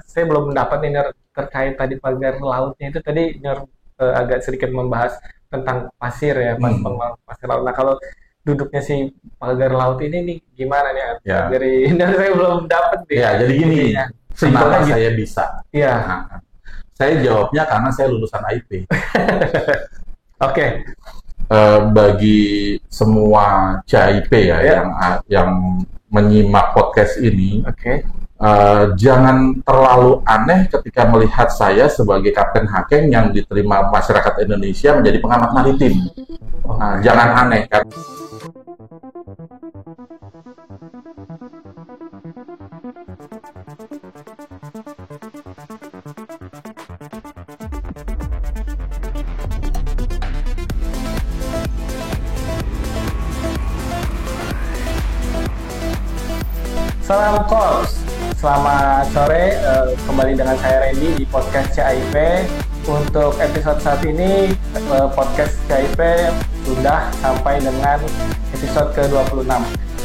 Saya belum mendapat nih terkait tadi pagar lautnya itu tadi agak sedikit membahas tentang pasir ya, Hmm. pengelolaan pasir laut. Nah kalau duduknya si pagar laut ini nih gimana nih Ya, dari dari saya belum dapat nih ya. Jadi gini, ininya kenapa simpelnya gitu. saya bisa? Iya, Nah, saya jawabnya karena saya lulusan IP. oke, Bagi semua CIP ya ya, yang menyimak podcast ini, oke. jangan terlalu aneh ketika melihat saya sebagai Kapten Hakeng yang diterima masyarakat Indonesia menjadi pengamat maritim. Nah, Oke. jangan aneh kan. Salam Kops, selamat sore. Kembali dengan saya Randy di podcast CIP. Untuk episode saat ini, podcast CIP sudah sampai dengan episode ke-26.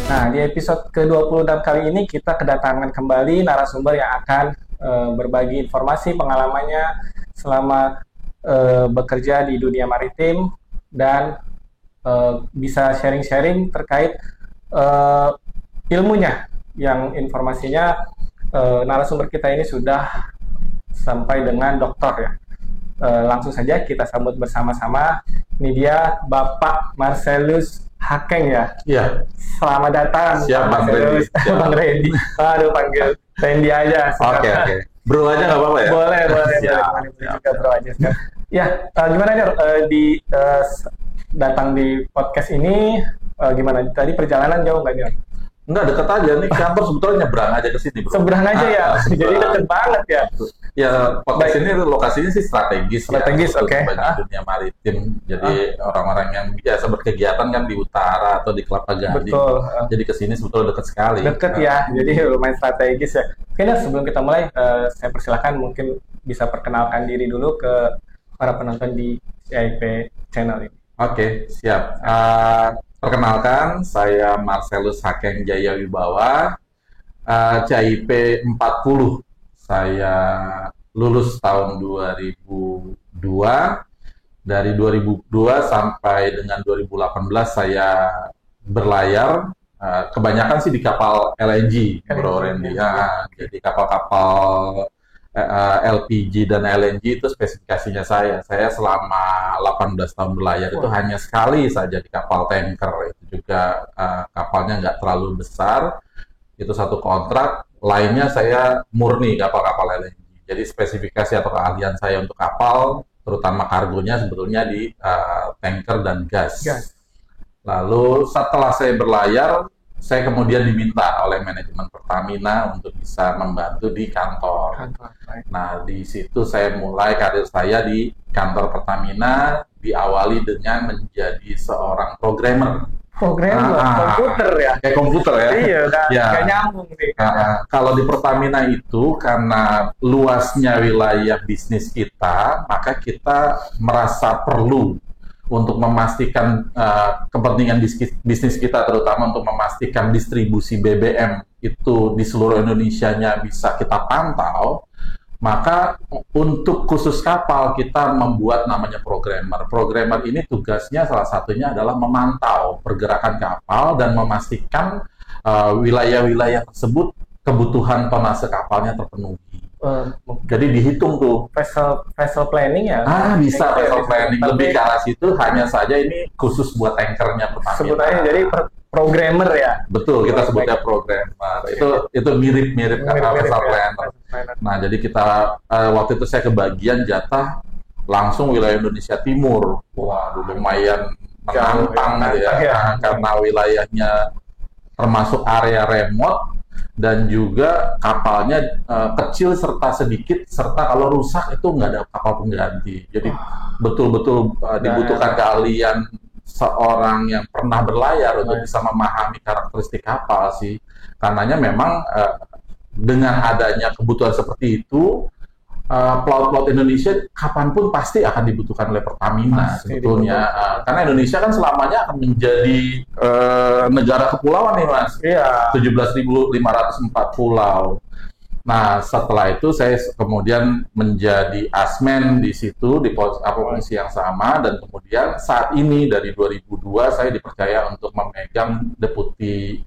Nah, di episode ke-26 kali ini kita kedatangan kembali narasumber yang akan berbagi informasi pengalamannya selama bekerja di dunia maritim dan bisa sharing-sharing terkait eh, ilmunya yang informasinya narasumber kita ini sudah sampai dengan doktor ya. Langsung saja kita sambut bersama-sama. Ini dia Bapak Marcelus Hakeng ya. Iya, Selamat datang siap Pak Bang Randy. Marcelus. Siap. Bang Randy. Aduh panggil Randy aja. Oke, oke. Bro aja nggak apa-apa ya? Boleh, boleh, Siap, boleh siap. juga bro aja. Siap. Ya, gimana nih datang di podcast ini gimana? Tadi perjalanan jauh nggak nih? Enggak, deket aja nih, kantor sebetulnya nyebrang aja ke sini, bro. Seberang aja ya, jadi seberang. deket banget ya. Ya, podcast Baik. ini lokasinya sih strategis, Strategis, ya, untuk oke. bagi dunia maritim. Jadi orang-orang yang biasa berkegiatan kan di utara atau di Kelapa Gading. Betul. Jadi ke sini sebetulnya dekat sekali. Deket ya, jadi lumayan strategis ya. Oke, nah, sebelum kita mulai, saya persilahkan mungkin bisa perkenalkan diri dulu ke para penonton di CIP channel ini. Oke, siap. Perkenalkan, saya Marcelus Hakeng Jaya Wibawa, CIP 40. Saya lulus tahun 2002. Dari 2002 sampai dengan 2018 saya berlayar, kebanyakan sih di kapal LNG, Bro Randy. Ya, jadi kapal-kapal LPG dan LNG itu spesifikasinya saya. Saya selama 18 tahun berlayar itu hanya sekali saja di kapal tanker. Itu juga kapalnya nggak terlalu besar. Itu satu kontrak. Lainnya saya murni kapal-kapal LNG. Jadi spesifikasi atau keahlian saya untuk kapal, terutama kargonya sebetulnya di tanker dan gas. Gas. Lalu setelah saya berlayar, saya kemudian diminta oleh manajemen Pertamina untuk bisa membantu di kantor. Kantor. Baik. Nah, di situ saya mulai karir saya di kantor Pertamina, diawali dengan menjadi seorang programmer. Programmer, komputer ya. Kayak komputer ya. Iya, udah Ya. nggak nyambung nih. Kalau di Pertamina itu karena luasnya wilayah bisnis kita, maka kita merasa perlu untuk memastikan kepentingan bisnis kita, terutama untuk memastikan distribusi BBM itu di seluruh Indonesianya bisa kita pantau. Maka untuk khusus kapal kita membuat namanya programmer. Programmer ini tugasnya salah satunya adalah memantau pergerakan kapal dan memastikan wilayah-wilayah tersebut kebutuhan tonase kapalnya terpenuhi. Jadi dihitung tuh. Vessel planning ya. Bisa vessel planning. Tapi Lebih ke arah situ, hanya saja ini khusus buat tankernya Pertamina. sebutannya jadi programmer ya. Betul, kita sebutnya programmer. Itu mirip-mirip kata Mirip-mirip vessel ya. planner. Nah, jadi kita waktu itu saya kebagian jatah langsung wilayah Indonesia Timur. Wah, lumayan menantang gitu ya, karena wilayahnya termasuk area remote dan juga kapalnya kecil serta sedikit, serta kalau rusak itu nggak ada kapal pengganti. Jadi betul-betul dibutuhkan keahlian seorang yang pernah berlayar untuk bisa memahami karakteristik kapal sih. Karenanya memang dengan adanya kebutuhan seperti itu, pelaut-pelaut Indonesia kapanpun pasti akan dibutuhkan oleh Pertamina sebetulnya. Karena Indonesia kan selamanya akan menjadi negara kepulauan nih Mas. Iya. 17.504 pulau. Nah, setelah itu saya kemudian menjadi asmen di situ di posisi yang sama, dan kemudian saat ini dari 2002 saya dipercaya untuk memegang deputi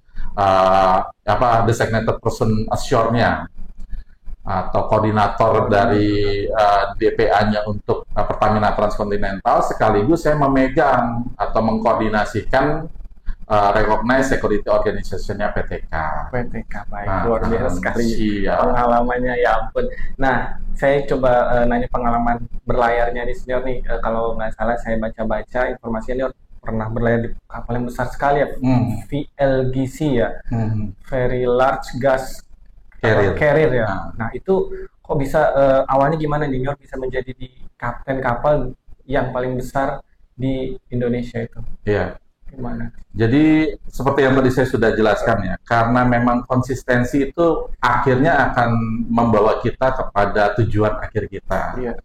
designated person assure-nya atau koordinator dari DPA-nya untuk Pertamina Transkontinental, sekaligus saya memegang atau mengkoordinasikan Recognized Security Organization-nya PTK. PTK, baik. Luar biasa sekali siap. Pengalamannya, ya ampun. Nah, saya coba nanya pengalaman berlayarnya di senior nih. Kalau nggak salah saya baca-baca informasinya, pernah berlayar di kapal yang besar sekali ya, VLGC ya, Very Large Gas Carrier ya. Nah, itu kok bisa awalnya gimana nih, bisa menjadi di kapten kapal yang paling besar di Indonesia itu? Iya. Gimana? Jadi seperti yang tadi saya sudah jelaskan ya, karena memang konsistensi itu akhirnya akan membawa kita kepada tujuan akhir kita. Iya.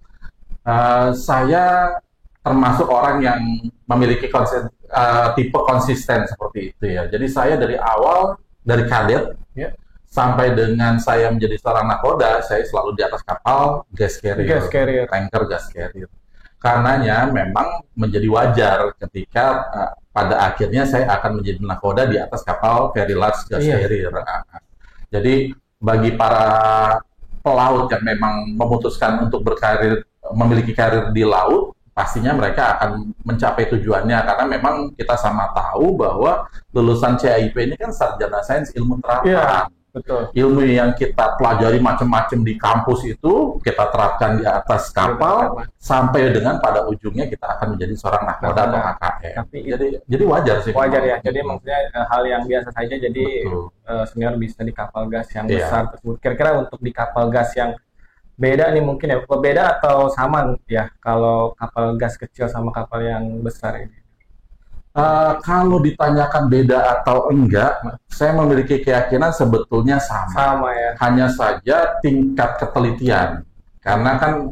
Saya termasuk orang yang memiliki tipe konsisten seperti itu ya. Jadi saya dari awal, dari kadet sampai dengan saya menjadi seorang nakoda, saya selalu di atas kapal gas carrier. Tanker gas carrier. Karenanya memang menjadi wajar ketika pada akhirnya saya akan menjadi nakoda di atas kapal Very Large Gas Carrier. Jadi bagi para pelaut yang memang memutuskan untuk memiliki karir di laut, pastinya mereka akan mencapai tujuannya, karena memang kita sama tahu bahwa lulusan CAIP ini kan sarjana sains ilmu terapan. Betul. Ilmu yang kita pelajari macam-macam di kampus itu kita terapkan di atas kapal sampai dengan pada ujungnya kita akan menjadi seorang nakoda atau KKN. Jadi wajar sih. Wajar ya. Jadi maksudnya hal yang biasa saja. Jadi senior bisa di kapal gas yang besar tersebut. Kira-kira untuk di kapal gas yang beda nih mungkin ya, beda atau sama ya kalau kapal gas kecil sama kapal yang besar ini? Kalau ditanyakan beda atau enggak, saya memiliki keyakinan sebetulnya sama. Sama ya. Hanya saja tingkat ketelitian, karena kan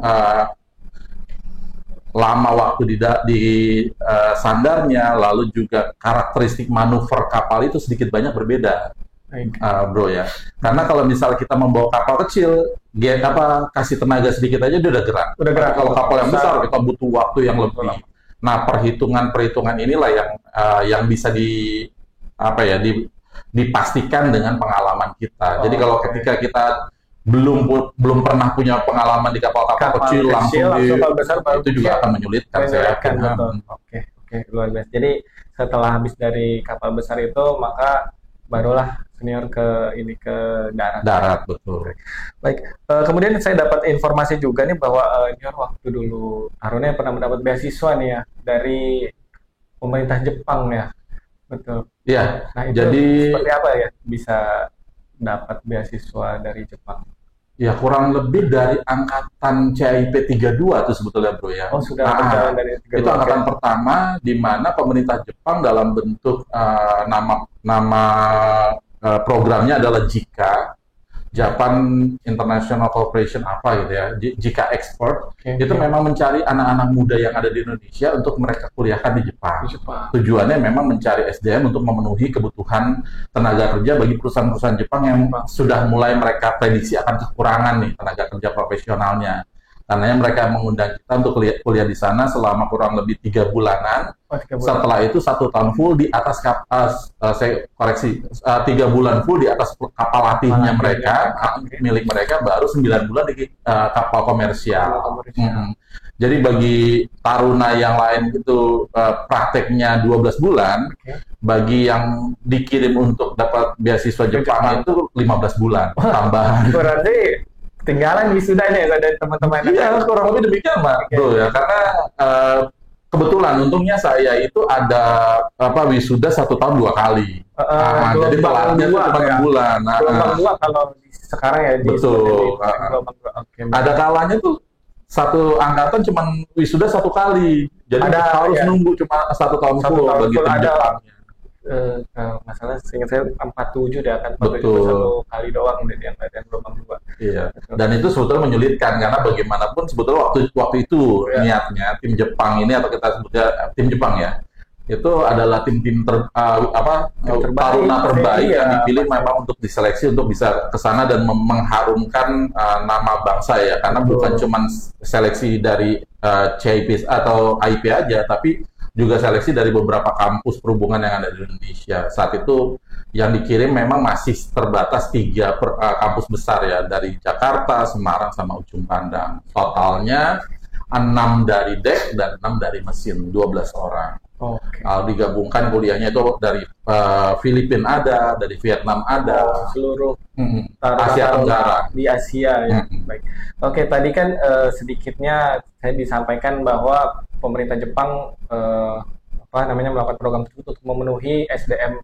lama waktu di sandarnya, lalu juga karakteristik manuver kapal itu sedikit banyak berbeda, bro ya. Karena kalau misal kita membawa kapal kecil, kasih tenaga sedikit aja dia udah gerak. Kalau kapal yang besar kita butuh waktu yang lebih. Nah, perhitungan inilah yang bisa dipastikan dengan pengalaman kita. Jadi kalau ketika kita belum pernah punya pengalaman di kapal-kapal kecil langsung besar, itu juga akan menyulitkan. Saya yakin. Oke, luar biasa. Jadi setelah habis dari kapal besar itu, maka barulah senior ke darat. Darat, betul. Baik, kemudian saya dapat informasi juga nih bahwa senior waktu dulu Aruna pernah mendapat beasiswa nih ya dari pemerintah Jepang ya, betul? Iya. Nah, itu jadi seperti apa ya bisa dapat beasiswa dari Jepang? Ya, kurang lebih dari angkatan CAIP 32 itu sebetulnya, bro ya. Oh, sudah berjalan dari 32. Itu angkatan pertama di mana pemerintah Jepang dalam bentuk nama programnya adalah JICA, Japan International Corporation gitu ya, JICA Export. Itu memang mencari anak-anak muda yang ada di Indonesia untuk mereka kuliahkan di Jepang. Tujuannya memang mencari SDM untuk memenuhi kebutuhan tenaga kerja bagi perusahaan-perusahaan Jepang yang sudah mulai mereka prediksi akan kekurangan nih tenaga kerja profesionalnya. Karenanya mereka mengundang kita untuk kuliah di sana selama kurang lebih 3 bulanan. Setelah itu 1 tahun full di atas kapal, 3 bulan full di atas kapal latihnya mereka, milik mereka, baru 9 bulan di kapal komersial. Jadi bagi taruna yang lain itu prakteknya 12 bulan, bagi yang dikirim untuk dapat beasiswa Jepang itu 15 bulan tambahan. Berarti tinggalan wisudanya ya dari teman-teman. Iya, kurang lebih demikian, Mbak. Bro ya, karena kebetulan untungnya saya itu ada wisuda 1 tahun 2 kali. Jadi telatnya itu cuma 6 bulan. Gelombang 2 kalau sekarang ya. Betul. Ada kalanya tuh satu angkatan cuma wisuda 1 kali. Jadi harus nunggu cuma 1 tahun full bagi tim Jepangnya. Masalah seingat saya 47 deh, akan 1 kali doang deh yang gelombang 2. Iya. Dan itu sebetulnya menyulitkan karena bagaimanapun sebetulnya waktu itu niatnya tim Jepang ini, atau kita sebutnya tim Jepang ya, itu adalah tim-tim taruna terbaik yang dipilih memang untuk diseleksi untuk bisa ke sana dan mengharumkan nama bangsa ya, karena bukan cuma seleksi dari CIP atau IP aja, tapi juga seleksi dari beberapa kampus perhubungan yang ada di Indonesia. Saat itu yang dikirim memang masih terbatas 3 kampus besar ya, dari Jakarta, Semarang, sama Ujung Pandang. Totalnya 6 dari dek dan 6 dari mesin, 12 orang. Kalau digabungkan kuliahnya itu dari Filipina ada, dari Vietnam ada, seluruh Asia Tenggara. Di Asia ya. Baik. Oke, tadi kan sedikitnya saya disampaikan bahwa pemerintah Jepang melakukan program tersebut untuk memenuhi SDM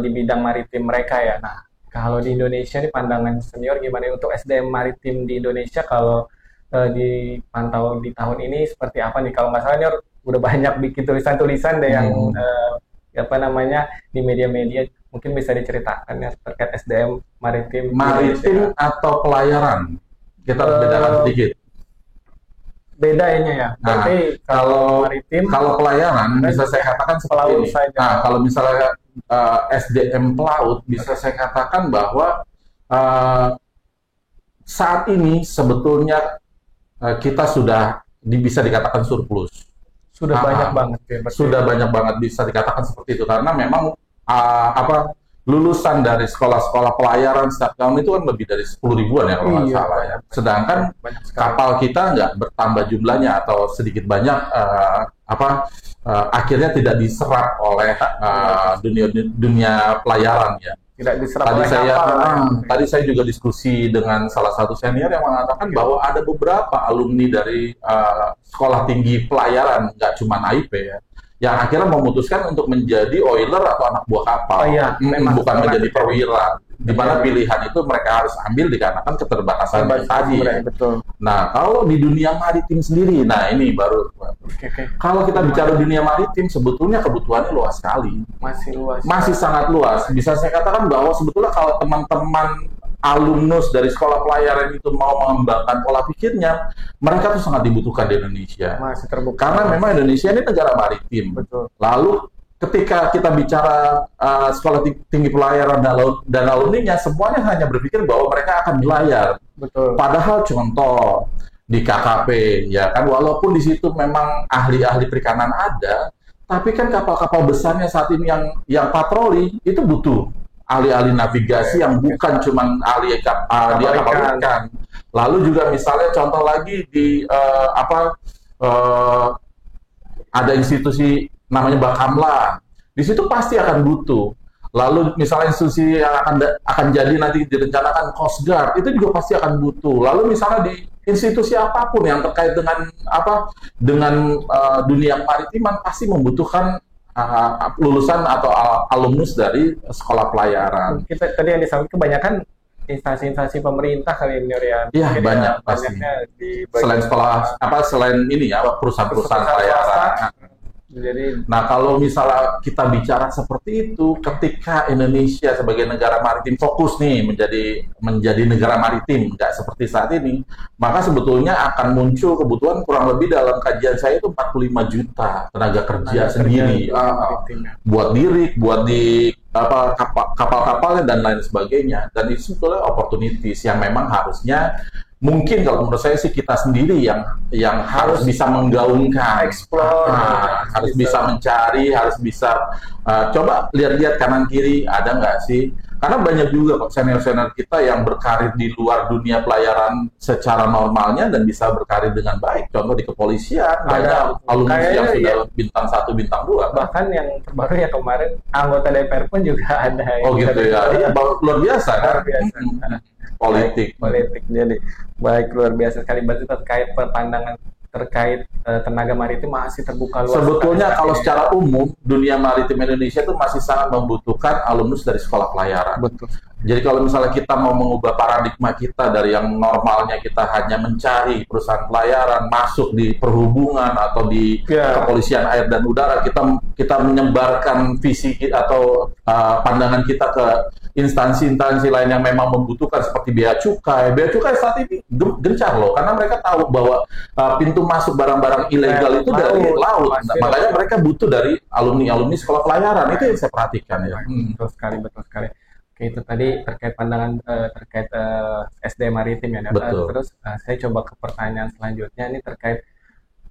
di bidang maritim mereka ya. Nah, kalau di Indonesia nih pandangan senior gimana untuk SDM maritim di Indonesia kalau dipantau di tahun ini seperti apa nih? Kalau nggak salah senior udah banyak bikin tulisan-tulisan deh yang di media-media, mungkin bisa diceritakan ya terkait SDM maritim atau pelayaran. Kita bedakan sedikit. Bedanya ya. Berarti kalau pelayaran bisa saya katakan seperti ini. Nah, kalau misalnya SDM pelaut bisa saya katakan bahwa saat ini sebetulnya kita sudah bisa dikatakan surplus. Sudah banyak banget ya. Sudah banyak banget bisa dikatakan seperti itu, karena memang lulusan dari sekolah-sekolah pelayaran setiap tahun itu kan lebih dari 10 ribuan ya kalau nggak salah ya. Sedangkan kapal kita nggak bertambah jumlahnya atau sedikit banyak akhirnya tidak diserap oleh dunia pelayaran ya. Tidak diserap oleh kapal. Tadi saya juga diskusi dengan salah satu senior yang mengatakan bahwa ada beberapa alumni dari sekolah tinggi pelayaran, nggak cuma IP ya, yang akhirnya memutuskan untuk menjadi oiler atau anak buah kapal, bukan menjadi perwira, di mana pilihan itu mereka harus ambil dikarenakan keterbatasan tadi. Betul. Nah, kalau di dunia maritim sendiri, nah ini baru. Kalau kita bicara dunia maritim, sebetulnya kebutuhannya luas sekali. Masih sangat luas. Bisa saya katakan bahwa sebetulnya kalau teman-teman alumnus dari sekolah pelayaran itu mau mengembangkan pola pikirnya, mereka tuh sangat dibutuhkan di Indonesia. Masih terbuka. Karena memang Indonesia ini negara maritim. Betul. Lalu ketika kita bicara sekolah tinggi pelayaran dan alumninya, semuanya hanya berpikir bahwa mereka akan melayar. Betul. Padahal contoh di KKP, ya kan, walaupun di situ memang ahli-ahli perikanan ada, tapi kan kapal-kapal besarnya saat ini yang patroli itu butuh ahli-ahli navigasi yang bukan cuma ahli kapal ikan. Lalu juga misalnya contoh lagi di ada institusi namanya Bakamla, di situ pasti akan butuh. Lalu misalnya institusi yang akan jadi nanti direncanakan Coast Guard, itu juga pasti akan butuh. Lalu misalnya di institusi apapun yang terkait dengan dunia kemaritiman pasti membutuhkan lulusan atau alumnus dari sekolah pelayaran. Kita tadi yang disampaikan kebanyakan instansi-instansi pemerintah kali ini ya. Iya, banyak pasti. Selain sekolah selain ini ya perusahaan pelayaran. Nah, kalau misalnya kita bicara seperti itu, ketika Indonesia sebagai negara maritim fokus nih menjadi negara maritim, nggak seperti saat ini, maka sebetulnya akan muncul kebutuhan kurang lebih dalam kajian saya itu 45 juta tenaga kerja sendiri, buat di kapal-kapalnya dan lain sebagainya. Dan itu sebetulnya opportunities yang memang harusnya mungkin kalau menurut saya sih kita sendiri yang harus bisa menggaungkan, explore, harus bisa mencari, harus bisa coba lihat-lihat kanan kiri ada nggak sih? Karena banyak juga kok senior-senior kita yang berkarir di luar dunia pelayaran secara normalnya dan bisa berkarir dengan baik. Contoh di kepolisian, ada alumni yang sudah bintang 1, bintang 2. Bahkan yang terbaru ya kemarin anggota DPR pun juga ada. Oh gitu ya, iya, luar biasa kan? Politik. Jadi baik, luar biasa sekali. Berarti terkait pandangan terkait tenaga maritim masih terbuka luas. Sebetulnya kalau secara umum dunia maritim Indonesia itu masih sangat membutuhkan alumnus dari sekolah pelayaran. Betul. Jadi kalau misalnya kita mau mengubah paradigma kita dari yang normalnya kita hanya mencari perusahaan pelayaran masuk di perhubungan atau di kepolisian air dan udara, kita menyebarkan visi atau pandangan kita ke instansi-instansi lain yang memang membutuhkan seperti bea cukai saat ini gencar loh, karena mereka tahu bahwa pintu masuk barang-barang ilegal itu dari laut. Nah, makanya mereka butuh dari alumni sekolah pelayaran. Itu yang saya perhatikan ya. Betul sekali. Oke, itu tadi terkait pandangan terkait SD maritim ya. Terus saya coba ke pertanyaan selanjutnya, ini terkait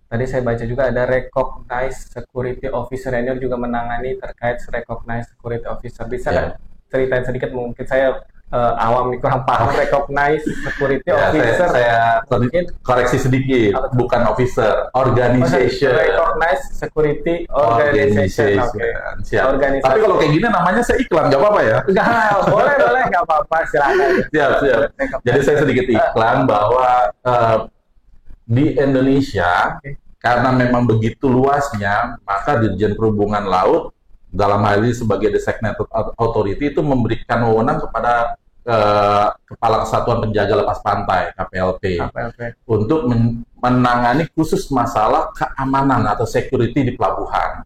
tadi saya baca juga ada Recognized Security Officer, ini juga menangani terkait Recognized Security Officer. Bisa nggak ceritain sedikit, mungkin saya awam nih kurang paham Recognized Security Officer. Saya mungkin koreksi sedikit, bukan officer, organization. Recognized Security Organization. Siap. Tapi kalau kayak gini namanya saya iklan, nggak apa-apa ya? Boleh, nggak apa-apa, silakan. Siap. Jadi saya sedikit iklan bahwa di Indonesia, karena memang begitu luasnya, maka Dirjen Perhubungan Laut dalam hal ini sebagai designated authority itu memberikan wewenang kepada Kepala Kesatuan Penjaga Lepas Pantai (KPLP) untuk menangani khusus masalah keamanan atau security di pelabuhan.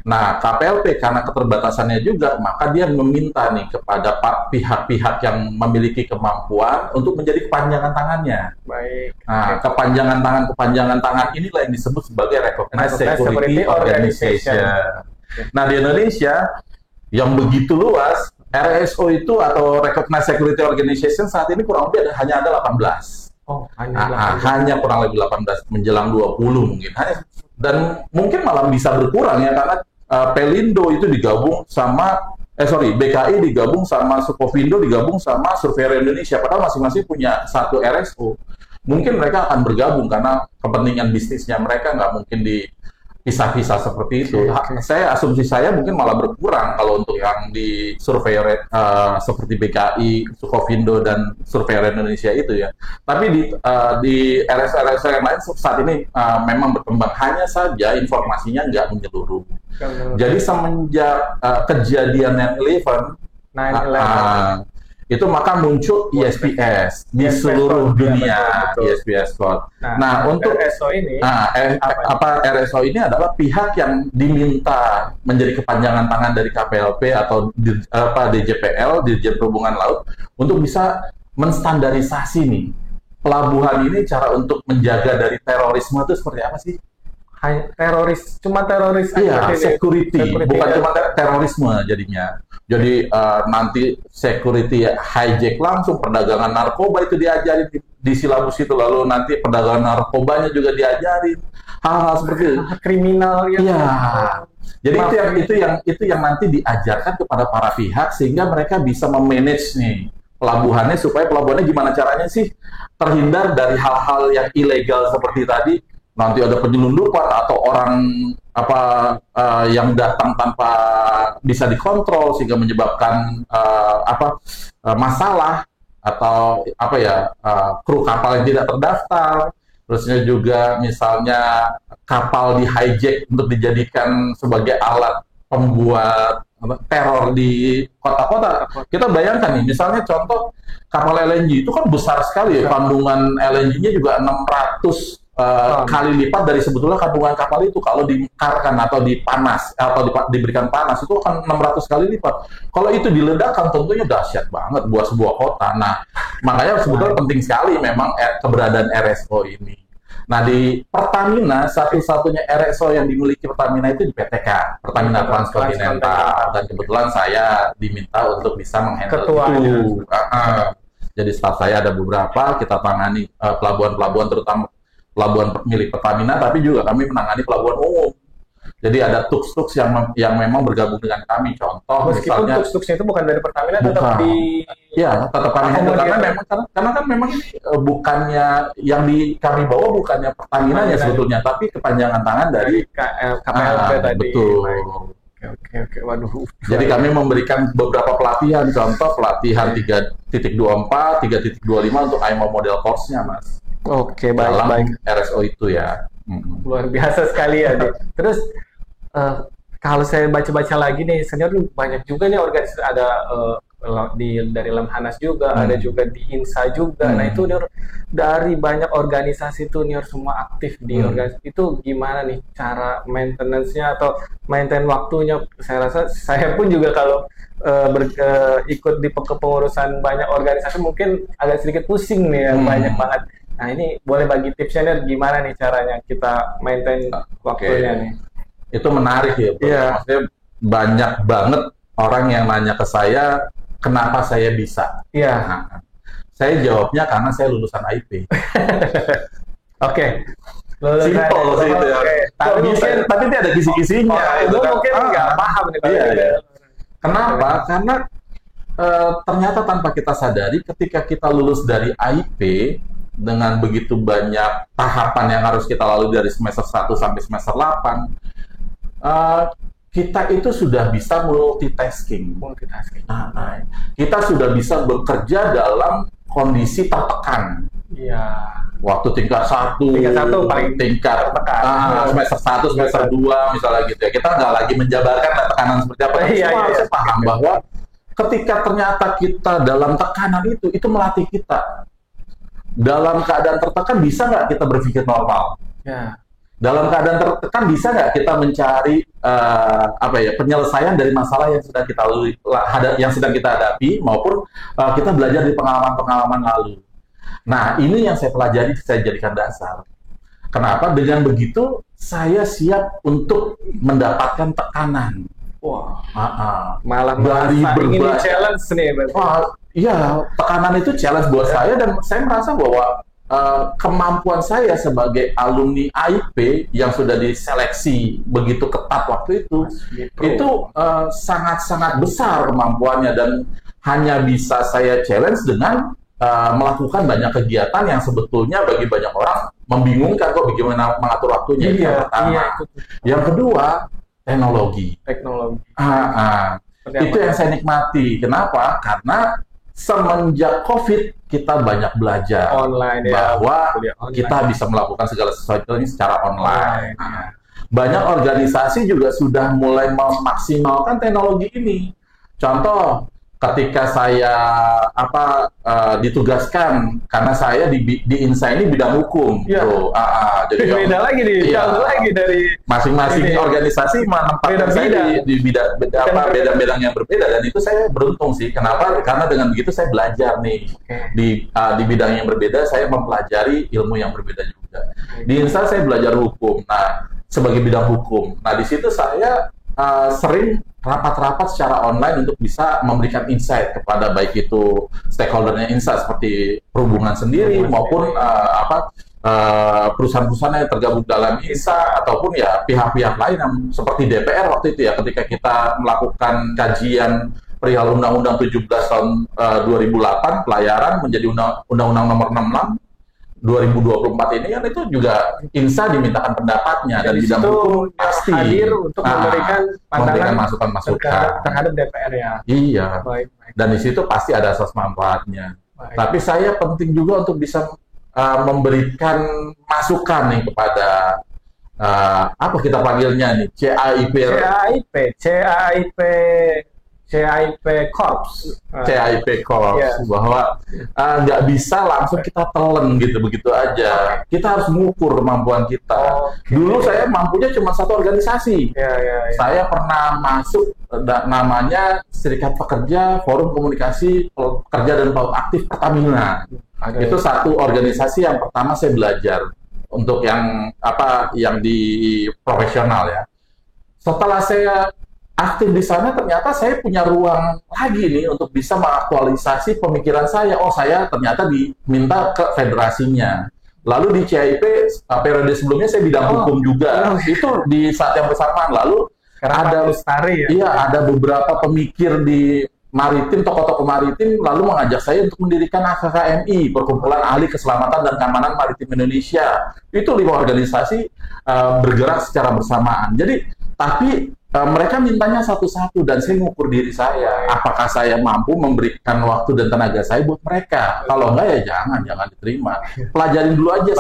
Nah, KPLP karena keterbatasannya juga, maka dia meminta nih kepada pihak-pihak yang memiliki kemampuan untuk menjadi kepanjangan tangannya. Nah, kepanjangan tangan inilah yang disebut sebagai Recognized Security Organization. Nah, di Indonesia yang begitu luas, RSO itu atau Recognized Security Organization saat ini kurang lebih hanya ada 18. Hanya kurang lebih 18, menjelang 20 mungkin. Dan mungkin malah bisa berkurang ya, karena Pelindo itu digabung sama BKI digabung sama Sukovindo digabung sama Surveyor Indonesia, padahal masing-masing punya satu RSO. Mungkin mereka akan bergabung karena kepentingan bisnisnya mereka nggak mungkin dipisah-pisah seperti itu. Asumsi saya mungkin malah berkurang kalau untuk yang di Surveyor seperti BKI, Sukovindo dan Surveyor Indonesia itu ya. Tapi di RSO yang lain saat ini memang berkembang, hanya saja informasinya nggak menyeluruh. Jadi semenjak kejadian 9/11 itu maka muncul ISPS di seluruh dunia, ISPS Code. Nah, untuk RSO ini, RSO ini adalah pihak yang diminta menjadi kepanjangan tangan dari KPLP atau DJPL, Dirjen Perhubungan Laut, untuk bisa menstandarisasi nih pelabuhan ini, cara untuk menjaga dari terorisme itu seperti apa sih? Cuma teroris security, bukan cuma terorisme jadinya. Jadi nanti security hijack langsung, perdagangan narkoba itu diajarin di silabus itu, lalu nanti perdagangan narkobanya juga diajarin, hal-hal seperti itu. Kriminal ya. Iya. Jadi itu yang nanti diajarkan kepada para pihak sehingga mereka bisa memanage nih pelabuhannya, supaya pelabuhannya gimana caranya sih terhindar dari hal-hal yang ilegal seperti tadi. Nanti ada penyelundupan atau orang yang datang tanpa bisa dikontrol sehingga menyebabkan masalah, atau kru kapal yang tidak terdaftar. Terusnya juga misalnya kapal di hijack untuk dijadikan sebagai alat pembuat teror di kota-kota. Kita bayangkan nih, misalnya contoh kapal LNG itu kan besar sekali ya, kandungan LNG-nya juga 600 kali lipat dari sebetulnya kandungan kapal itu. Kalau dimekarkan atau dipanas atau diberikan panas, itu akan 600 kali lipat. Kalau itu diledakkan, tentunya dahsyat banget buat sebuah kota. Nah, makanya sebetulnya penting sekali memang keberadaan RSO ini. Nah, di Pertamina, satu-satunya RSO yang dimiliki Pertamina itu di PTK, Pertamina Transkontinental. Dan kebetulan saya diminta untuk bisa menghandle itu. Jadi staff saya ada beberapa, kita tangani pelabuhan-pelabuhan, terutama pelabuhan milik Pertamina, tapi juga kami menangani pelabuhan umum. Jadi ada tuks-tuks yang memang bergabung dengan kami. Contoh, meskipun misalnya tuks-tuksnya itu bukan dari Pertamina, tetap tetap kami handle, karena kan memang ini bukannya yang kami bawa bukannya Pertaminanya sebetulnya, tapi kepanjangan tangan dari KPLP tadi. Betul. Oke. Waduh. Jadi kami memberikan beberapa pelatihan, contoh pelatihan 3.24, 3.25 untuk IMO model course-nya, Mas. Oke, baik. RSO itu ya. Luar biasa sekali ya. Terus kalau saya baca-baca lagi nih, senior banyak juga nih organisasi, ada dari Lemhanas juga, ada juga di INSA juga. Nah itu dari banyak organisasi itu Nior semua aktif di organisasi itu. Gimana nih cara maintenance-nya atau maintain waktunya? Saya rasa saya pun juga kalau ikut di kepengurusan banyak organisasi mungkin agak sedikit pusing nih ya, banyak banget. Nah ini boleh bagi tipsnya nih, gimana nih caranya kita maintain waktunya nih? Itu menarik ya, Bro. Maksudnya banyak banget orang yang nanya ke saya, kenapa saya bisa? Iya. Nah, saya jawabnya karena saya lulusan IP. Oke. Simple sih itu ya. Tapi dia ada kisi-kisinya. Itu mungkin nggak paham nih. Iya. Kenapa? Karena ternyata tanpa kita sadari, ketika kita lulus dari IP dengan begitu banyak tahapan yang harus kita lalui dari semester 1 sampai semester 8, kita itu sudah bisa multitasking. Kita sudah bisa bekerja dalam kondisi tertekan. Iya. Waktu tingkat 1 paling tingkat semester 1, semester 2 misalnya gitu ya. Kita nggak lagi menjabarkan tekanan seperti apa. Saya paham bahwa ketika ternyata kita dalam tekanan itu melatih kita. Dalam keadaan tertekan bisa nggak kita berpikir normal? Ya. Dalam keadaan tertekan bisa nggak kita mencari penyelesaian dari masalah yang sedang kita lalui, yang sedang kita hadapi, maupun kita belajar dari pengalaman-pengalaman lalu. Nah, ini yang saya pelajari, saya jadikan dasar. Kenapa? Dengan begitu saya siap untuk mendapatkan tekanan. Wah, malah dari berbagai challenge nih. Iya, tekanan itu challenge buat saya, dan saya merasa bahwa kemampuan saya sebagai alumni IP yang sudah diseleksi begitu ketat waktu itu sangat-sangat besar kemampuannya, dan hanya bisa saya challenge dengan melakukan banyak kegiatan yang sebetulnya bagi banyak orang membingungkan, kok bagaimana mengatur waktunya. Itu yang pertama. Yang kedua, teknologi. Itu yang saya nikmati. Kenapa? Karena semenjak COVID kita banyak belajar online, bahwa kita bisa melakukan segala sesuatu ini secara online. Banyak organisasi juga sudah mulai memaksimalkan teknologi ini. Contoh, ketika saya ditugaskan, karena saya di INSA ini bidang hukum, jadi beda lagi nih, lagi dari masing-masing organisasi menempatkan saya di bidang yang berbeda, dan itu saya beruntung sih. Kenapa? Karena dengan begitu saya belajar nih di bidang yang berbeda, saya mempelajari ilmu yang berbeda juga. Di INSA saya belajar hukum, sebagai bidang hukum. Nah, di situ saya sering rapat-rapat secara online untuk bisa memberikan insight kepada baik itu stakeholdernya INSA seperti perhubungan sendiri maupun perusahaan-perusahaan yang tergabung dalam INSA, ataupun ya pihak-pihak lain yang seperti DPR waktu itu ya, ketika kita melakukan kajian perihal Undang-Undang 17 tahun 2008 pelayaran menjadi Undang-Undang nomor 66 2024 ini, kan itu juga INSA dimintakan pendapatnya, dan bidang hukum pasti hadir untuk memberikan masukan-masukan terhadap DPR ya. Iya. Baik. Dan di situ pasti ada asas manfaatnya. Tapi saya penting juga untuk bisa memberikan masukan nih kepada apa kita panggilnya nih, CAIP Corps, bahwa nggak bisa langsung kita telan gitu begitu aja. Kita harus mengukur kemampuan kita. Dulu saya mampunya cuma satu organisasi. Saya pernah masuk namanya Serikat Pekerja Forum Komunikasi Pekerja dan Pelaut Aktif Pertamina. Itu satu organisasi yang pertama saya belajar untuk yang di profesional ya. Setelah saya aktif di sana, ternyata saya punya ruang lagi nih untuk bisa mengaktualisasi pemikiran saya. Oh, saya ternyata diminta ke federasinya. Lalu di CIP periode sebelumnya saya bidang hukum juga. Itu di saat yang bersamaan. Lalu ada beberapa pemikir di maritim, tokoh-tokoh maritim, lalu mengajak saya untuk mendirikan AKKMI, Perkumpulan Ahli Keselamatan dan Keamanan Maritim Indonesia. Itu 5 organisasi bergerak secara bersamaan. Jadi, tapi mereka mintanya satu-satu, dan saya mengukur diri saya. Apakah saya mampu memberikan waktu dan tenaga saya buat mereka? Kalau enggak ya jangan diterima. Pelajarin dulu aja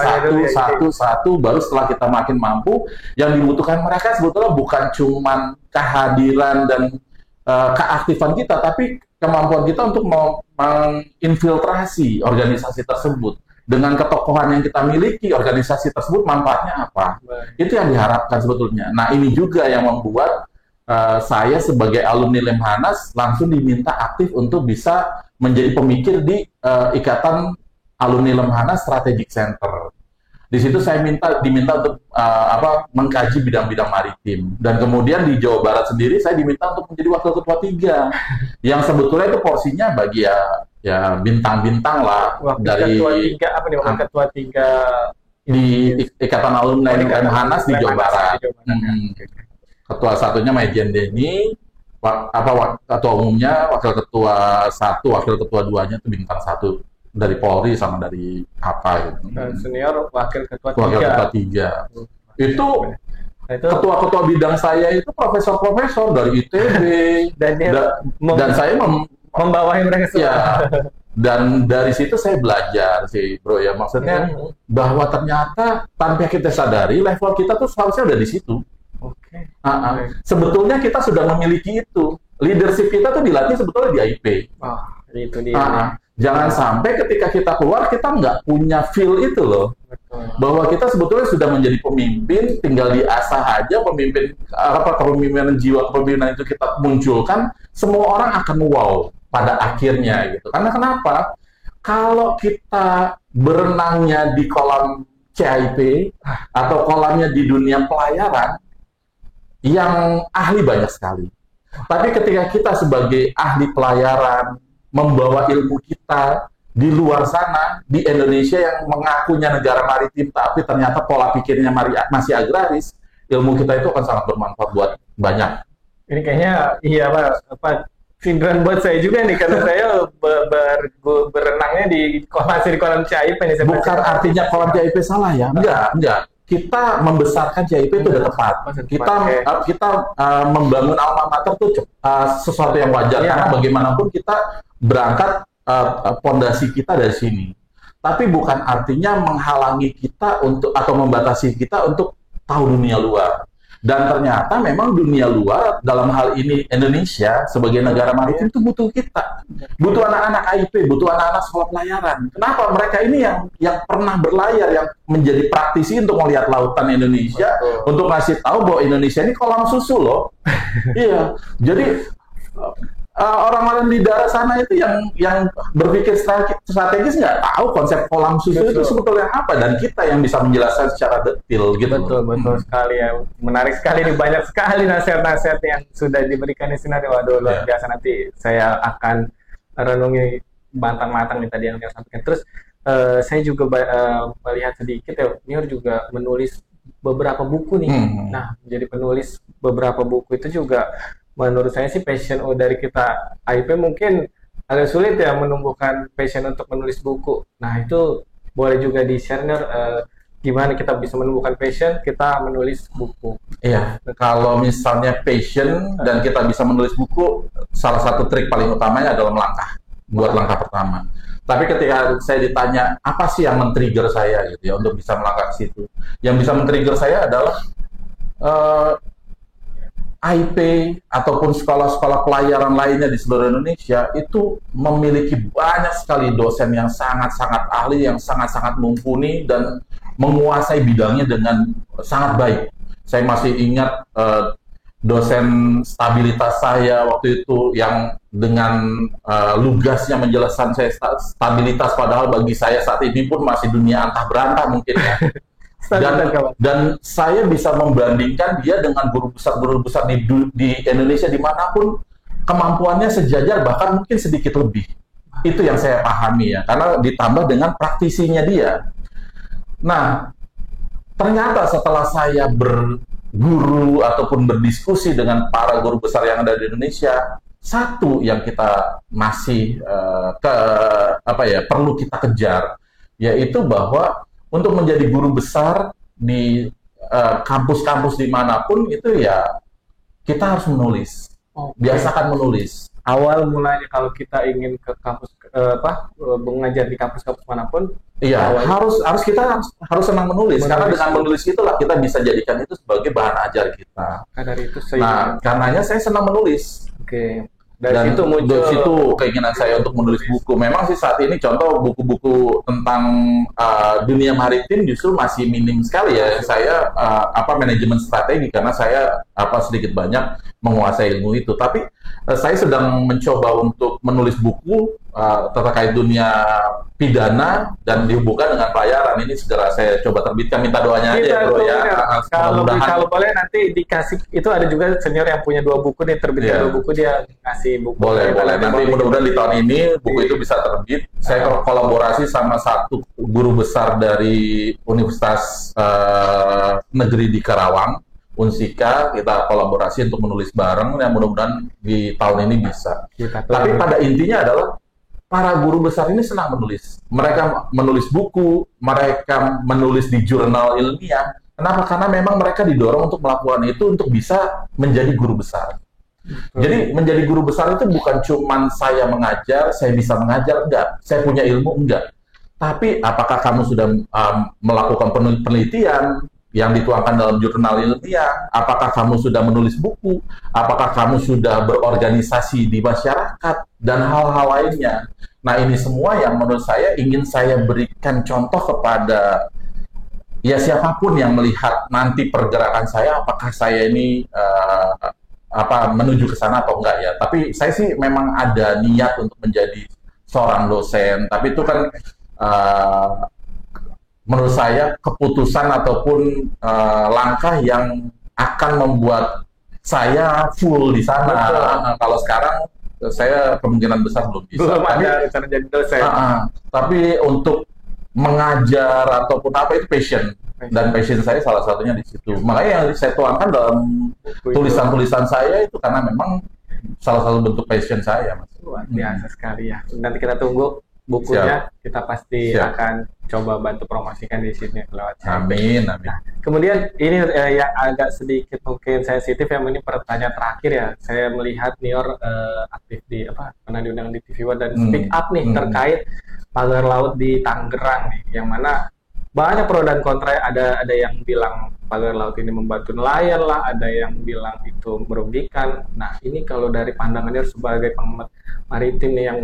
satu, baru setelah kita makin mampu, yang dibutuhkan mereka sebetulnya bukan cuman kehadiran dan keaktifan kita, tapi kemampuan kita untuk menginfiltrasi organisasi tersebut. Dengan ketokohan yang kita miliki, organisasi tersebut manfaatnya apa? Itu yang diharapkan sebetulnya. Nah, ini juga yang membuat saya sebagai alumni Lemhanas langsung diminta aktif untuk bisa menjadi pemikir di Ikatan Alumni Lemhanas Strategic Center. Di situ saya diminta untuk mengkaji bidang-bidang maritim. Dan kemudian di Jawa Barat sendiri saya diminta untuk menjadi wakil ketua 3. Yang sebetulnya itu porsinya bagi ya bintang-bintang lah. Wakil dari ketua 3 apa nih? Wakil ketua 3 di Ikatan Alumni Lemhanas di Jawa Barat. Ketua satunya Majen Denny, ketua umumnya, wakil ketua 1, wakil ketua 2-nya itu bintang 1. Dari Polri sama dari apa gitu. Dan senior wakil ketua 3. Wakil ketua 3. Itu ketua-ketua bidang saya itu profesor-profesor dari ITB dan saya membawahi mereka semua. Ya, dan dari situ saya belajar sih, bro ya. Maksudnya bahwa ternyata tanpa kita sadari level kita tuh seharusnya udah di situ. Oke. Sebetulnya kita sudah memiliki itu. Leadership kita tuh dilatih sebetulnya di IP. Itu dia. Jangan sampai ketika kita keluar kita nggak punya feel itu loh. Betul. Bahwa kita sebetulnya sudah menjadi pemimpin, tinggal diasah aja kepemimpinan jiwa kepemimpinan itu kita munculkan, semua orang akan wow pada akhirnya gitu. Karena kenapa? Kalau kita berenangnya di kolam CIP atau kolamnya di dunia pelayaran, yang ahli banyak sekali. Tapi ketika kita sebagai ahli pelayaran membawa ilmu kita di luar sana, di Indonesia yang mengakunya negara maritim, tapi ternyata pola pikirnya masih agraris, ilmu kita itu akan sangat bermanfaat buat banyak. Ini kayaknya sindiran buat saya juga nih, karena saya berenangnya di kolam CIP nih. Bukan artinya kolam CIP salah ya, enggak. Kita membesarkan CIP itu udah tepat. Kita membangun alma mater itu sesuatu yang wajar, karena bagaimanapun kita berangkat pondasi kita dari sini. Tapi bukan artinya menghalangi kita atau membatasi kita untuk tahu dunia luar. Dan ternyata memang dunia luar, dalam hal ini Indonesia sebagai negara maritim itu butuh kita. Butuh anak-anak AIP, butuh anak-anak sekolah pelayaran. Kenapa? Mereka ini yang pernah berlayar, yang menjadi praktisi untuk melihat lautan Indonesia, untuk ngasih tahu bahwa Indonesia ini kolam susu loh. Iya. Jadi orang-orang di daerah sana itu yang berpikir strategis nggak tahu konsep kolam susu itu sebetulnya apa, dan kita yang bisa menjelaskan secara detail gitu. Betul sekali ya, menarik sekali nih, banyak sekali nasihat-nasihat yang sudah diberikan di sini. Waduh, luar biasa. Nanti saya akan renungi bantang-matang nih tadi yang sampaikan. Terus saya juga melihat sedikit ya, Nior juga menulis beberapa buku nih. Nah, menjadi penulis beberapa buku itu juga menurut saya sih passion dari kita AIP mungkin agak sulit ya menumbuhkan passion untuk menulis buku. Nah, itu boleh juga di-share gimana kita bisa menumbuhkan passion kita menulis buku. Iya, kalau misalnya passion dan kita bisa menulis buku, salah satu trik paling utamanya adalah melangkah, buat langkah pertama. Tapi ketika saya ditanya apa sih yang men-trigger saya gitu ya untuk bisa melangkah ke situ, yang bisa men-trigger saya adalah IP ataupun sekolah-sekolah pelayaran lainnya di seluruh Indonesia itu memiliki banyak sekali dosen yang sangat-sangat ahli, yang sangat-sangat mumpuni dan menguasai bidangnya dengan sangat baik. Saya masih ingat dosen stabilitas saya waktu itu yang dengan lugasnya menjelaskan saya stabilitas, padahal bagi saya saat ini pun masih dunia antah berantah mungkin ya. Dan saya bisa membandingkan dia dengan guru besar di Indonesia dimanapun, kemampuannya sejajar bahkan mungkin sedikit lebih. Itu yang saya pahami ya, karena ditambah dengan praktisinya dia. Nah, ternyata setelah saya berguru ataupun berdiskusi dengan para guru besar yang ada di Indonesia, satu yang kita masih perlu kita kejar, yaitu bahwa untuk menjadi guru besar di kampus-kampus dimanapun itu ya kita harus menulis. Biasakan menulis. Awal mulanya kalau kita ingin ke kampus mengajar di kampus-kampus manapun, iya kita harus senang menulis. Karena dengan menulis itulah kita bisa jadikan itu sebagai bahan ajar kita. Dari itu karenanya saya senang menulis. Oke. Dan dari situ keinginan saya untuk menulis buku. Memang sih saat ini contoh buku-buku tentang dunia maritim justru masih minim sekali ya. Saya manajemen strategi karena saya sedikit banyak menguasai ilmu itu. Tapi saya sedang mencoba untuk menulis buku terkait dunia pidana dan dihubungkan dengan pelayaran. Ini segera saya coba terbitkan, minta doanya aja bro ya. Kalau boleh nanti dikasih, itu ada juga senior yang punya 2 buku nih, terbitkan 2 buku, dia ngasih buku. Boleh. Nanti mudah-mudahan di tahun ini buku itu bisa terbit. Saya kolaborasi sama satu guru besar dari Universitas Negeri di Karawang, Unsika. Kita kolaborasi untuk menulis bareng, yang mudah-mudahan di tahun ini bisa. Tapi pada intinya adalah para guru besar ini senang menulis. Mereka menulis buku, mereka menulis di jurnal ilmiah. Kenapa? Karena memang mereka didorong untuk melakukan itu untuk bisa menjadi guru besar. Jadi menjadi guru besar itu bukan cuman saya mengajar, saya bisa mengajar, enggak. Saya punya ilmu, enggak. Tapi apakah kamu sudah melakukan penelitian yang dituangkan dalam jurnal ilmiah? Apakah kamu sudah menulis buku? Apakah kamu sudah berorganisasi di masyarakat? Dan hal-hal lainnya. Nah, ini semua yang menurut saya ingin saya berikan contoh kepada ya siapapun yang melihat nanti pergerakan saya, apakah saya ini menuju ke sana atau enggak ya. Tapi saya sih memang ada niat untuk menjadi seorang dosen. Tapi itu kan menurut saya keputusan ataupun langkah yang akan membuat saya full di sana. Kalau sekarang saya kemungkinan besar belum bisa. Belum ada rencana jadi dosen. Tapi untuk mengajar ataupun apa itu passion. Dan passion saya salah satunya di situ. Makanya yang saya tuangkan dalam tulisan-tulisan saya itu karena memang salah satu bentuk passion saya, Mas. Luar biasa sekali ya. Nanti kita tunggu bukunya. Siap. Kita pasti akan coba bantu promosikan di sini lewat saya. Amin. Nah, kemudian ini yang agak sedikit mungkin sensitif ya, ini pertanyaan terakhir ya. Saya melihat Nior aktif di pernah diundang di TV One dan speak up nih terkait pagar laut di Tangerang nih, yang mana banyak pro dan kontra. Ada yang bilang pagar laut ini membantu nelayan lah, ada yang bilang itu merugikan. Nah, ini kalau dari pandangannya sebagai pengamat maritim nih yang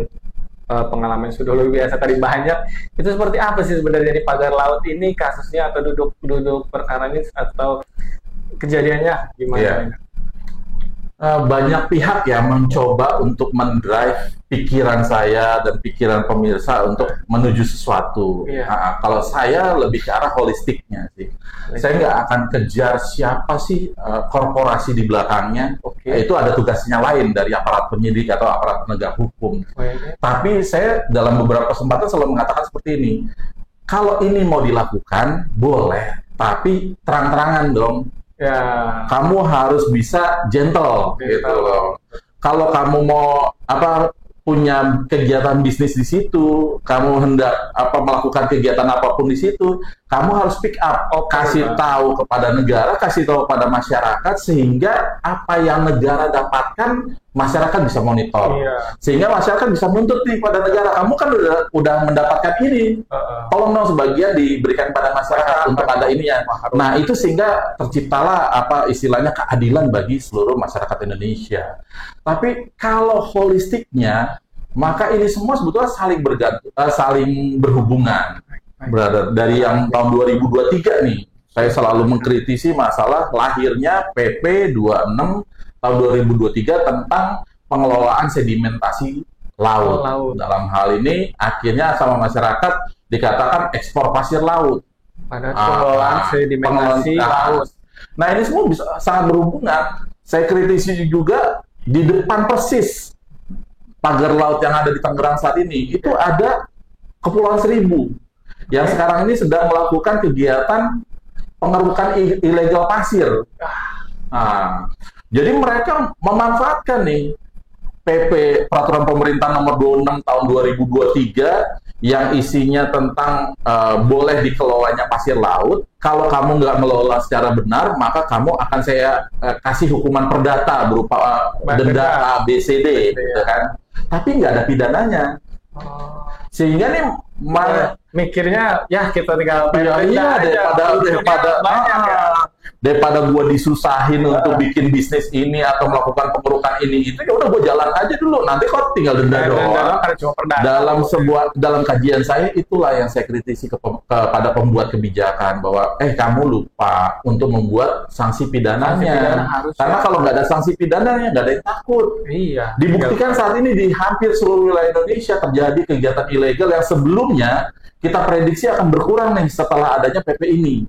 pengalaman sudah luar biasa tadi banyak, itu seperti apa sih sebenarnya di pagar laut ini kasusnya, atau duduk perkara ini, atau kejadiannya gimana? Banyak pihak yang mencoba untuk mendrive pikiran saya dan pikiran pemirsa untuk menuju sesuatu. Kalau saya lebih ke arah holistiknya sih. Saya nggak akan kejar siapa sih korporasi di belakangnya. Itu ada tugasnya lain dari aparat penyidik atau aparat penegak hukum. Tapi saya dalam beberapa kesempatan selalu mengatakan seperti ini. Kalau ini mau dilakukan, boleh. Tapi terang-terangan dong. Ya. Kamu harus bisa gentle gitu loh. Kalau kamu mau punya kegiatan bisnis di situ, kamu hendak melakukan kegiatan apapun di situ, kamu harus pick up, kasih tahu kepada negara, kasih tahu kepada masyarakat, sehingga apa yang negara dapatkan masyarakat bisa monitor, sehingga masyarakat bisa menuntut nih pada negara, kamu kan udah mendapatkan ini, tolong dong sebagian diberikan pada masyarakat untuk ada ini ya. Nah itu sehingga terciptalah istilahnya keadilan bagi seluruh masyarakat Indonesia. Tapi kalau holistiknya, maka ini semua sebetulnya saling berhubungan. Brother, dari yang tahun 2023 nih, saya selalu mengkritisi masalah lahirnya PP 26 tahun 2023 tentang pengelolaan sedimentasi laut. Dalam hal ini akhirnya sama masyarakat dikatakan ekspor pasir laut. Pada pengelolaan sedimentasi laut. Nah ini semua bisa sangat berhubungan. Saya kritisi juga di depan persis pagar laut yang ada di Tangerang saat ini, itu ada Kepulauan Seribu yang sekarang ini sedang melakukan kegiatan pengerukan ilegal pasir. Jadi mereka memanfaatkan nih PP Peraturan Pemerintah Nomor 26 tahun 2023 yang isinya tentang boleh dikelolanya pasir laut. Kalau kamu nggak melola secara benar, maka kamu akan saya kasih hukuman perdata berupa denda ABCD, gitu kan? Tapi nggak ada pidananya. Sehingga nih mikirnya ya kita tinggal daripada daripada gue disusahin untuk bikin bisnis ini atau melakukan pengerukan ini itu, ya udah gue jalan aja dulu, nanti kok tinggal denda doang. Dalam kajian saya itulah yang saya kritisi kepada pembuat kebijakan, bahwa kamu lupa untuk membuat sanksi pidananya. Karena kalau nggak ada sanksi pidananya nggak ada yang takut. Iya. Dibuktikan saat ini di hampir seluruh wilayah Indonesia terjadi kegiatan ilegal yang sebelumnya kita prediksi akan berkurang nih setelah adanya PP ini.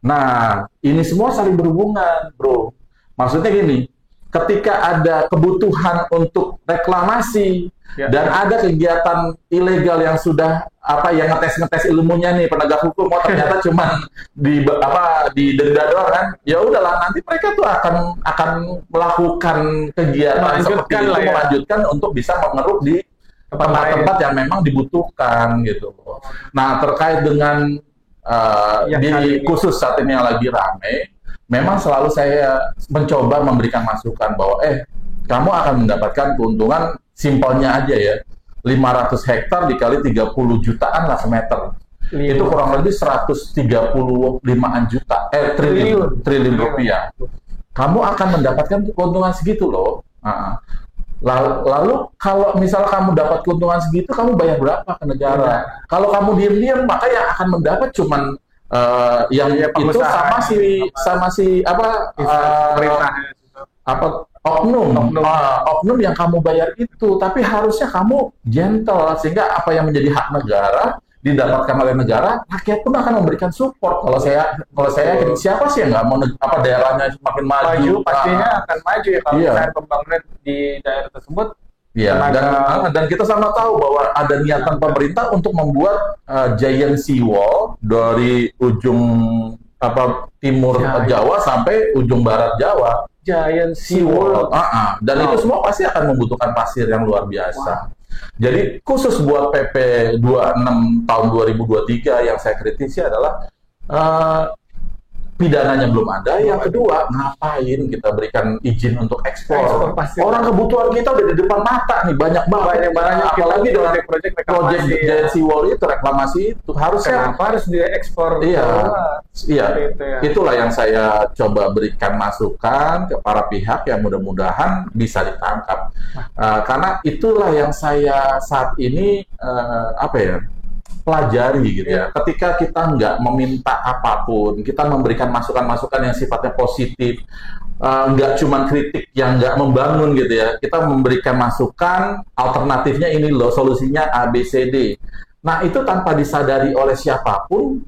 Nah, ini semua saling berhubungan, bro. Maksudnya gini, ketika ada kebutuhan untuk reklamasi dan ada kegiatan ilegal yang sudah yang ngetes ilmunya nih penegak hukum, ternyata cuman di denda doang kan, ya udahlah, nanti mereka tuh akan melakukan kegiatan seperti itu, melanjutkan untuk bisa mengeruk di tempat-tempat yang memang dibutuhkan gitu. Nah, terkait dengan khusus saat ini yang lagi rame, memang selalu saya mencoba memberikan masukan bahwa kamu akan mendapatkan keuntungan simpelnya aja ya, 500 hektar dikali 30 jutaan lah semeter. Itu kurang lebih 135-an juta, triliun rupiah. Kamu akan mendapatkan keuntungan segitu loh. Lalu kalau misalnya kamu dapat keuntungan segitu, kamu bayar berapa ke negara? Kalau kamu diam-diam, maka yang akan mendapat cuman yang itu sama si oknum yang kamu bayar itu. Tapi harusnya kamu gentle, sehingga apa yang menjadi hak negara didapatkan oleh negara, rakyat pun akan memberikan support. Kalau saya siapa sih yang nggak mau daerahnya semakin maju? Pastinya akan maju ya kalau misalnya pembangunan di daerah tersebut. Iya, dan kita sama tahu bahwa ada niatan pemerintah untuk membuat giant seawall dari ujung timur Jawa sampai ujung barat Jawa. Giant seawall. Dan itu semua pasti akan membutuhkan pasir yang luar biasa. Jadi khusus buat PP 26 tahun 2023 yang saya kritisi adalah pidananya belum ada. Yang kedua, ngapain kita berikan izin untuk ekspor? Orang kebutuhan kita udah di depan mata nih, banyak banget. Apalagi dengan proyek Giant Seawall itu, reklamasi itu harusnya harus diekspor. Itulah yang saya coba berikan masukan ke para pihak yang mudah-mudahan bisa ditangkap. Karena itulah yang saya saat ini pelajari gitu ya. Ketika kita nggak meminta apapun, kita memberikan masukan-masukan yang sifatnya positif, nggak cuma kritik yang nggak membangun gitu ya. Kita memberikan masukan, alternatifnya ini loh, solusinya A, B, C, D. Nah, itu tanpa disadari oleh siapapun,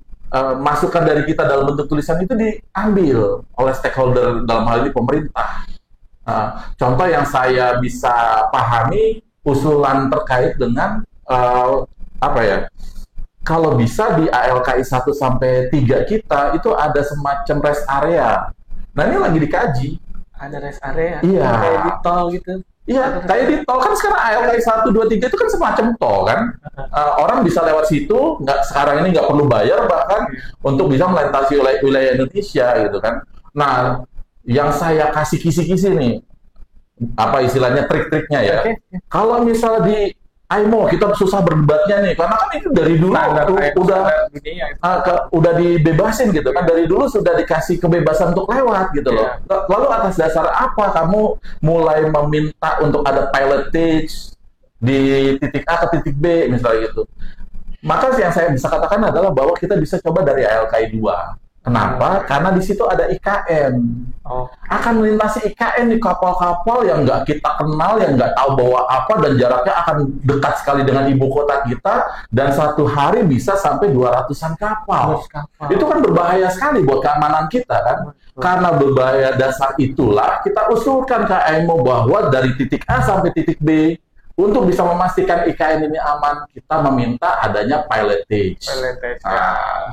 masukan dari kita dalam bentuk tulisan itu diambil oleh stakeholder, dalam hal ini pemerintah. Contoh yang saya bisa pahami, usulan terkait dengan kalau bisa di ALKI 1 sampai 3 kita itu ada semacam rest area. Nah, ini lagi dikaji. Ada rest area? Iya. Kayak di tol gitu? Iya, kayak di tol kan sekarang ALKI 1, 2, 3 itu kan semacam tol kan. Orang bisa lewat situ, sekarang ini nggak perlu bayar bahkan untuk bisa melintasi wilayah Indonesia gitu kan. Nah, yang saya kasih kisi-kisi nih, istilahnya trik-triknya ya. Kalau misalnya di AIMO kita susah berdebatnya nih, karena kan itu dari dulu udah dibebasin gitu kan, dari dulu sudah dikasih kebebasan untuk lewat gitu loh. Lalu atas dasar apa kamu mulai meminta untuk ada pilotage di titik A ke titik B misalnya gitu? Maka yang saya bisa katakan adalah bahwa kita bisa coba dari ALKI 2. Kenapa? Karena di situ ada IKN. Akan melintasi IKN di kapal-kapal yang nggak kita kenal, yang nggak tahu bawa apa, dan jaraknya akan dekat sekali dengan ibu kota kita, dan satu hari bisa sampai 200-an kapal. Itu kan berbahaya sekali buat keamanan kita kan. Karena berbahaya dasar itulah kita usulkan ke AIMO bahwa dari titik A sampai titik B, untuk bisa memastikan IKN ini aman, kita meminta adanya pilotage.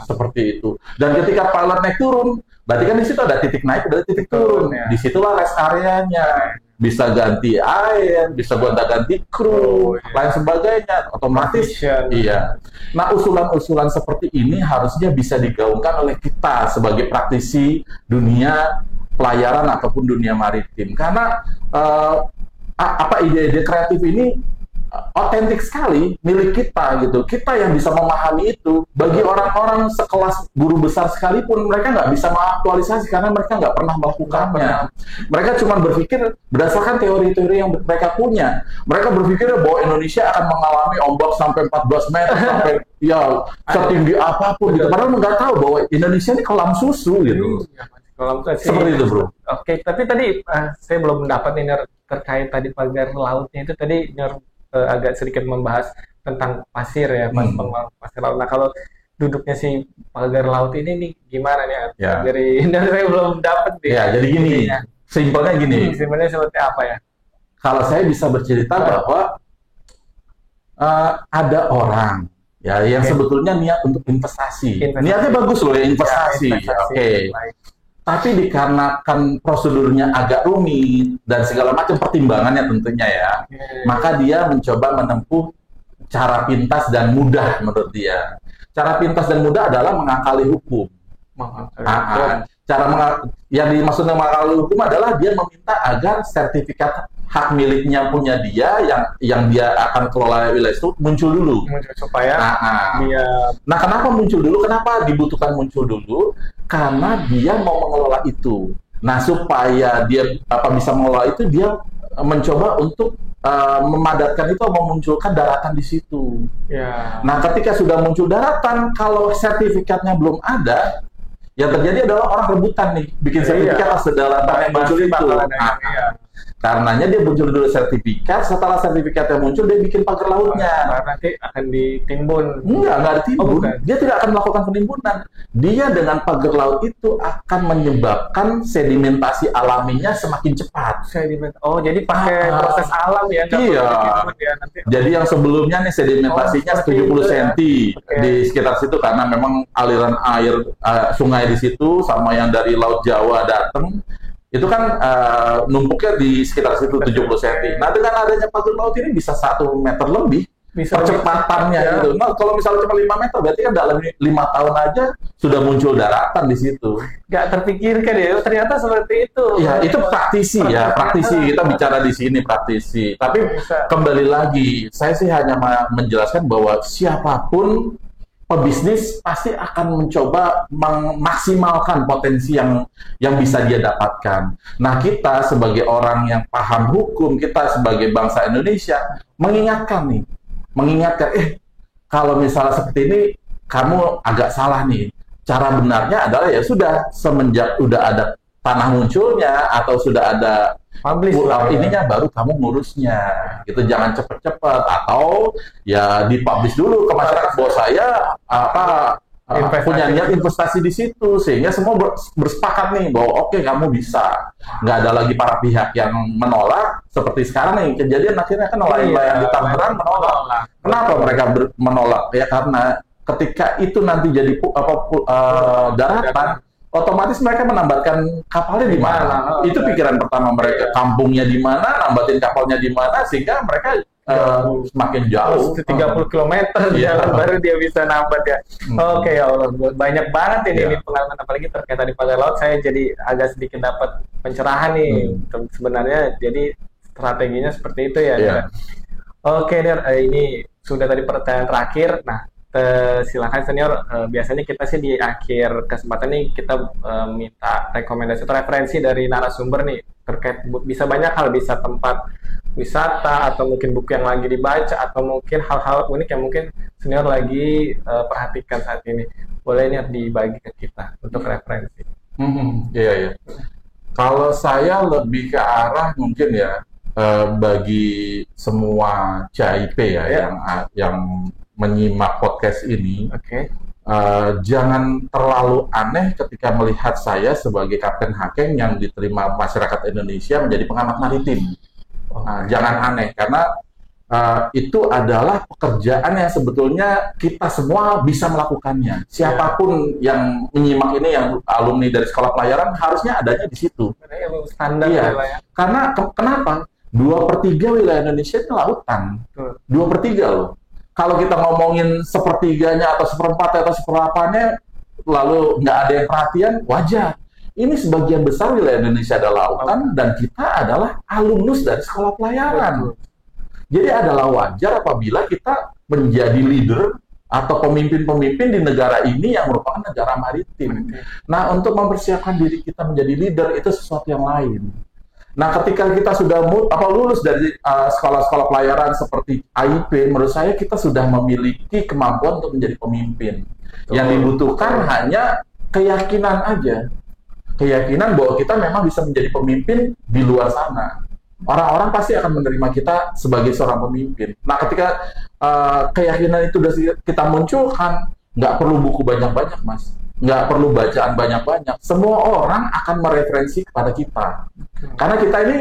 Seperti itu. Dan ketika pilot naik turun, berarti kan di situ ada titik naik, ada titik turun. Disitulah rest areanya. Bisa ganti air, bisa ganti kru, lain sebagainya. Otomatis. Iya. Nah, usulan-usulan seperti ini harusnya bisa digaungkan oleh kita sebagai praktisi dunia pelayaran ataupun dunia maritim. Karena ide-ide kreatif ini otentik sekali milik kita gitu. Kita yang bisa memahami itu. Bagi orang-orang sekelas guru besar sekalipun mereka nggak bisa mengaktualisasi karena mereka nggak pernah melakukannya. Mereka cuma berpikir berdasarkan teori-teori yang mereka punya. Mereka berpikir bahwa Indonesia akan mengalami ombak sampai 14 meter sampai ya setinggi apapun gitu. Padahal nggak tahu bahwa Indonesia ini kolam susu gitu. Seperti itu, bro. Oke, tapi tadi saya belum mendapat ini terkait tadi pagar lautnya itu tadi agak sedikit membahas tentang pasir ya, pasir laut. Nah, kalau duduknya si pagar laut ini nih gimana nih? Ya. Dari saya belum dapat nih. Ya, jadi gini. Simpelnya gini. Simpelnya seperti apa ya? Kalau saya bisa bercerita bahwa ada orang ya yang sebetulnya niat untuk investasi. Niatnya bagus loh ya, investasi. Oke. Tapi dikarenakan prosedurnya agak rumit dan segala macam pertimbangannya tentunya ya, maka dia mencoba menempuh cara pintas dan mudah menurut dia. Cara pintas dan mudah adalah mengakali hukum. Yang dimaksud mengakali hukum adalah dia meminta agar sertifikat hak miliknya punya dia yang dia akan kelola wilayah itu muncul dulu. Supaya Nah, kenapa muncul dulu? Kenapa dibutuhkan muncul dulu? Karena dia mau mengelola itu. Nah, supaya dia bisa mengelola itu, dia mencoba untuk memadatkan itu, memunculkan daratan di situ. Ya. Nah, ketika sudah muncul daratan, kalau sertifikatnya belum ada, yang terjadi adalah orang rebutan nih, bikin sertifikat atas daratan yang muncul itu. Karenanya dia muncul dulu sertifikat, setelah sertifikatnya muncul dia bikin pagar lautnya. Nanti akan ditimbun. Enggak ditimbun. Dia tidak akan melakukan penimbunan. Dia dengan pagar laut itu akan menyebabkan sedimentasi alaminya semakin cepat. Oh, jadi pakai proses alam ya? Iya. Jadi yang sebelumnya nih sedimentasinya 70 cm di sekitar situ karena memang aliran air sungai di situ sama yang dari Laut Jawa datang. Itu kan numpuknya di sekitar situ 70 cm. Nah, dengan adanya pagar laut ini bisa 1 meter lebih percepatannya gitu. Nah, kalau misalnya cuma 5 meter, berarti kan dalam 5 tahun aja sudah muncul daratan di situ. Nggak terpikirkan ya, ternyata seperti itu. Ya, itu praktisi ya, praktisi. Kita bicara di sini praktisi. Tapi kembali lagi, saya sih hanya menjelaskan bahwa siapapun pebisnis pasti akan mencoba memaksimalkan potensi yang bisa dia dapatkan. Nah, kita sebagai orang yang paham hukum, kita sebagai bangsa Indonesia mengingatkan kalau misalnya seperti ini kamu agak salah nih. Cara benarnya adalah ya sudah semenjak udah ada tanah munculnya atau sudah ada ininya baru kamu ngurusnya gitu, jangan cepet-cepet atau ya dipublish dulu ke masyarakat bahwa saya punya niat investasi di situ sehingga semua bersepakat nih bahwa oke, kamu bisa, nggak ada lagi para pihak yang menolak seperti sekarang nih kejadian akhirnya kan nelayan di Tangerang menolak. Kenapa mereka menolak? Ya karena ketika itu nanti jadi daratan, otomatis mereka menambatkan kapalnya di mana. Itu pikiran pertama mereka. Kampungnya di mana, nambatin kapalnya di mana, sehingga mereka semakin jauh. 30 km jalan baru dia bisa nambat ya. Oke, ya Allah, banyak banget ini pengalaman, apalagi terkait tadi pagar laut. Saya jadi agak sedikit dapat pencerahan nih. Sebenarnya jadi strateginya seperti itu ya. Oke, Der, ini sudah tadi pertanyaan terakhir. Nah, silakan senior, biasanya kita sih di akhir kesempatan nih kita minta rekomendasi atau referensi dari narasumber nih terkait bisa banyak hal, bisa tempat wisata atau mungkin buku yang lagi dibaca atau mungkin hal-hal unik yang mungkin senior lagi perhatikan saat ini. Boleh nih dibagi ke kita untuk referensi. Iya. Kalau saya lebih ke arah mungkin ya bagi semua CIP ya yang menyimak podcast ini, jangan terlalu aneh ketika melihat saya sebagai Kapten Hakeng yang diterima masyarakat Indonesia menjadi pengamat maritim. Jangan aneh, karena itu adalah pekerjaan yang sebetulnya kita semua bisa melakukannya. Siapapun yang menyimak ini, yang alumni dari sekolah pelayaran, harusnya adanya di situ. Standar ya. Karena kenapa? 2/3 wilayah Indonesia itu lautan. 2/3 loh. Kalau kita ngomongin sepertiganya atau seperempatnya atau seperapanya, lalu nggak ada yang perhatian, wajar. Ini sebagian besar wilayah Indonesia adalah lautan dan kita adalah alumnus dari sekolah pelayaran. Jadi adalah wajar apabila kita menjadi leader atau pemimpin-pemimpin di negara ini yang merupakan negara maritim. Nah, untuk mempersiapkan diri kita menjadi leader itu sesuatu yang lain. Nah, ketika kita sudah lulus dari sekolah-sekolah pelayaran seperti AIP, menurut saya kita sudah memiliki kemampuan untuk menjadi pemimpin. Yang dibutuhkan hanya keyakinan aja. Keyakinan bahwa kita memang bisa menjadi pemimpin di luar sana. Orang-orang pasti akan menerima kita sebagai seorang pemimpin. Nah, ketika keyakinan itu sudah kita munculkan, nggak perlu buku banyak-banyak, Mas. Nggak perlu bacaan banyak-banyak. Semua orang akan mereferensi kepada kita. Karena kita ini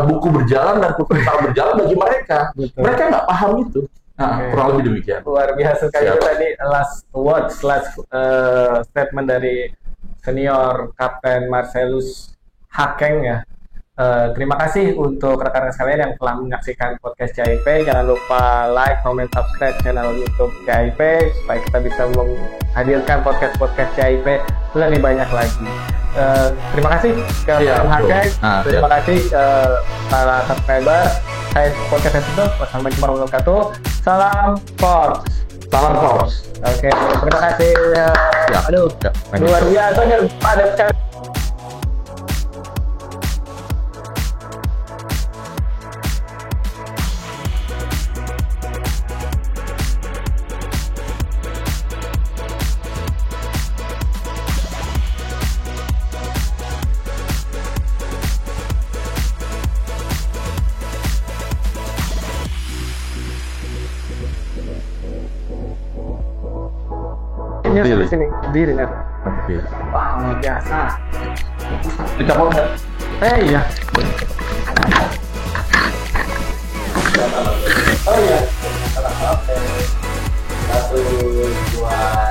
buku berjalan dan buku berjalan bagi mereka. Betul. Mereka nggak paham itu. Nah, kurang lebih demikian. Luar biasa sekali tadi last statement dari senior Kapten Marcelus Hakeng ya. Terima kasih untuk rekan-rekan sekalian yang telah menyaksikan podcast CIP. Jangan lupa like, comment, subscribe channel YouTube CIP supaya kita bisa menghadirkan podcast CIP lebih banyak lagi. Terima kasih ke Pak Hakeng. Terima kasih para subscriber. Saya podcast itu. Wassalamualaikum warahmatullahi wabarakatuh. Salam Forbes. Salam Forbes. Oke, terima kasih. Aduh, luar biasa nih pada di sini berdiri kan. Wah, luar biasa. Dicopot nggak? Iya. Oh iya. Oke. 1, 2